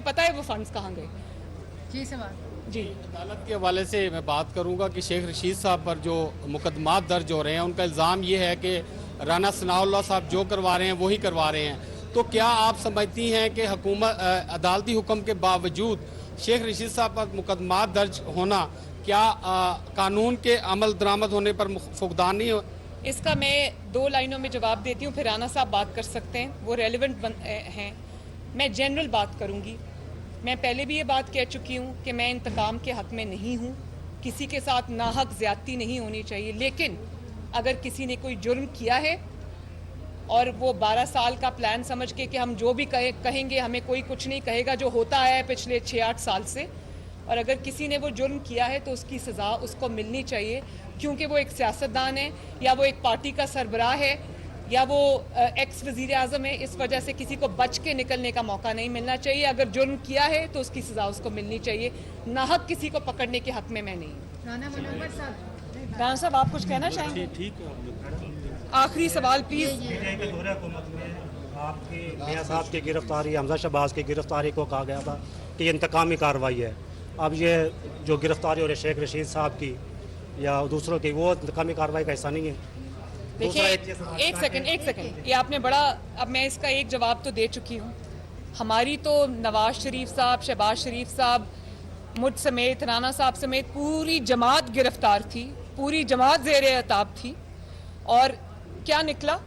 पता है वो फंड्स कहाँ गए। जी सवाल जी अदालत के हवाले से मैं बात करूंगा कि शेख रशीद साहब पर जो मुकदमात दर्ज हो रहे हैं उनका इल्ज़ाम ये है कि राना सनाउल्लाह साहब जो करवा रहे हैं वही करवा रहे हैं। तो क्या आप समझती हैं कि हुकूमत अदालती हुक्म के बावजूद शेख रशीद साहब पर मुकदमात दर्ज होना क्या कानून के अमल दरामद होने पर फुकदान नहीं हो? इसका मैं 2 लाइनों में जवाब देती हूँ, फिर राना साहब बात कर सकते हैं, वो रेलिवेंट हैं। मैं जनरल बात करूँगी। मैं पहले भी ये बात कह चुकी हूँ कि मैं इंतकाम के हक़ में नहीं हूँ, किसी के साथ नाहक ज़्यादती नहीं होनी चाहिए। लेकिन अगर किसी ने कोई जुर्म किया है और वो 12 साल का प्लान समझ के कि हम जो भी कहेंगे हमें कोई कुछ नहीं कहेगा, जो होता है पिछले 6-8 साल से, और अगर किसी ने वो जुर्म किया है तो उसकी सज़ा उसको मिलनी चाहिए, क्योंकि वो एक सियासतदान है या वो एक पार्टी का सरबराह है या वो एक्स वज़ीर आज़म है। इस वजह से किसी को बच के निकलने का मौका नहीं मिलना चाहिए। अगर जुर्म किया है तो उसकी सज़ा उसको मिलनी चाहिए। नाहक किसी को पकड़ने के हक़ में मैं नहीं हूँ। राना साहब आप कुछ कहना चाहेंगे? आखिरी सवाल प्लीज़। आपके मियां साहब की गिरफ्तारी, हमजा शहबाज की गिरफ्तारी को कहा गया था कि ये इंतकामी कार्रवाई है। अब ये जो गिरफ्तारी हो रही है शेख रशीद साहब की या दूसरों की, वो इंतकामी कार्रवाई का हिस्सा नहीं है। देखिए एक सेकंड, ये आपने बड़ा, अब मैं इसका एक जवाब तो दे चुकी हूँ। हमारी तो नवाज शरीफ साहब, शहबाज शरीफ साहब, मुझ समेत, राना साहब समेत पूरी जमात गिरफ्तार थी, पूरी जमात ज़ेर-ए-ताब थी। और क्या निकला?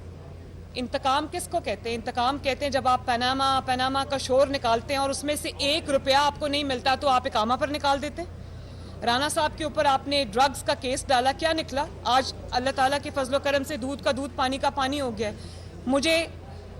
इंतकाम किसको कहते हैं? इंतकाम कहते हैं जब आप पनामा का शोर निकालते हैं और उसमें से 1 रुपया आपको नहीं मिलता तो आप इकामा पर निकाल देते हैं। राना साहब के ऊपर आपने ड्रग्स का केस डाला, क्या निकला? आज अल्लाह ताला के फजलो करम से दूध का दूध पानी का पानी हो गया है। मुझे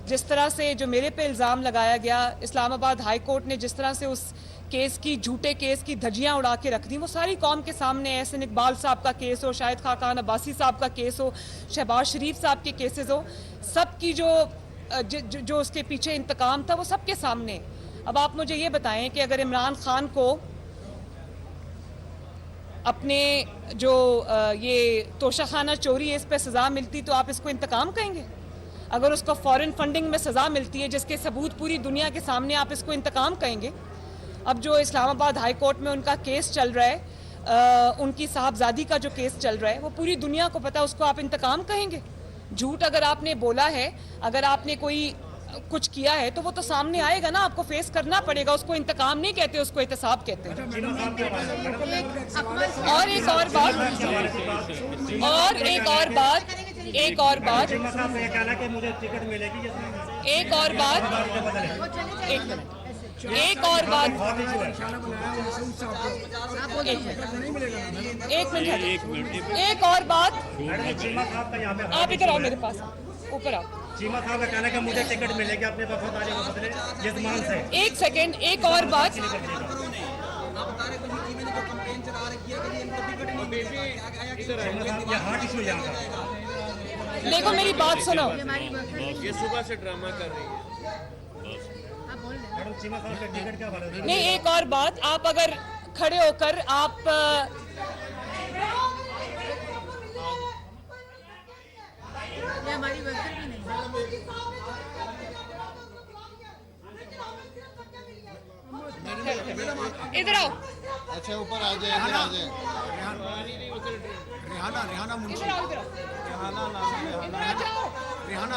जिस तरह से जो मेरे पे इल्ज़ाम लगाया गया, इस्लामाबाद हाई कोर्ट ने जिस तरह से उस केस की, झूठे केस की धज्जियां उड़ा के रख दी, वो सारी कौम के सामने है। एहसन इकबाल साहब का केस हो, शाहिद खाकान अब्बासी साहब का केस हो, शहबाज शरीफ साहब के केसेस हो, सब की जो उसके पीछे इंतकाम था वो सबके सामने है। अब आप मुझे ये बताएं कि अगर इमरान खान को अपने जो ये तोशाखाना चोरी है इस पे सज़ा मिलती तो आप इसको इंतकाम कहेंगे? अगर उसको फॉरेन फंडिंग में सज़ा मिलती है जिसके सबूत पूरी दुनिया के सामने, आप इसको इंतकाम कहेंगे? अब जो इस्लामाबाद हाई कोर्ट में उनका केस चल रहा है, उनकी साहबजादी का जो केस चल रहा है, वो पूरी दुनिया को पता है, उसको आप इंतकाम कहेंगे? झूठ अगर आपने बोला है, अगर आपने कोई कुछ किया है तो वो तो सामने आएगा ना, आपको फेस करना पड़ेगा। उसको इंतकाम नहीं कहते, उसको एहतसाब कहते हैं। और एक और बात आप इधर आओ, मेरे पास ऊपर आओ। चीमा साहब का कहना है कि मुझे टिकट मिलेगी अपने वफादारी के बदले यजमान से। एक सेकंड, एक और बात, देखो मेरी बात सुनो। ये सुबह से ड्रामा कर रही है। चीमा साहब का टिकट क्या वाला? नहीं, एक और बात, आप अगर खड़े होकर आप हमारी वर्कर भी नहीं। इधर आओ। अच्छा ऊपर आ जाए, इधर आ जाए। रेहाना मुंशी, इधर आओ, इधर आओ। रेहाना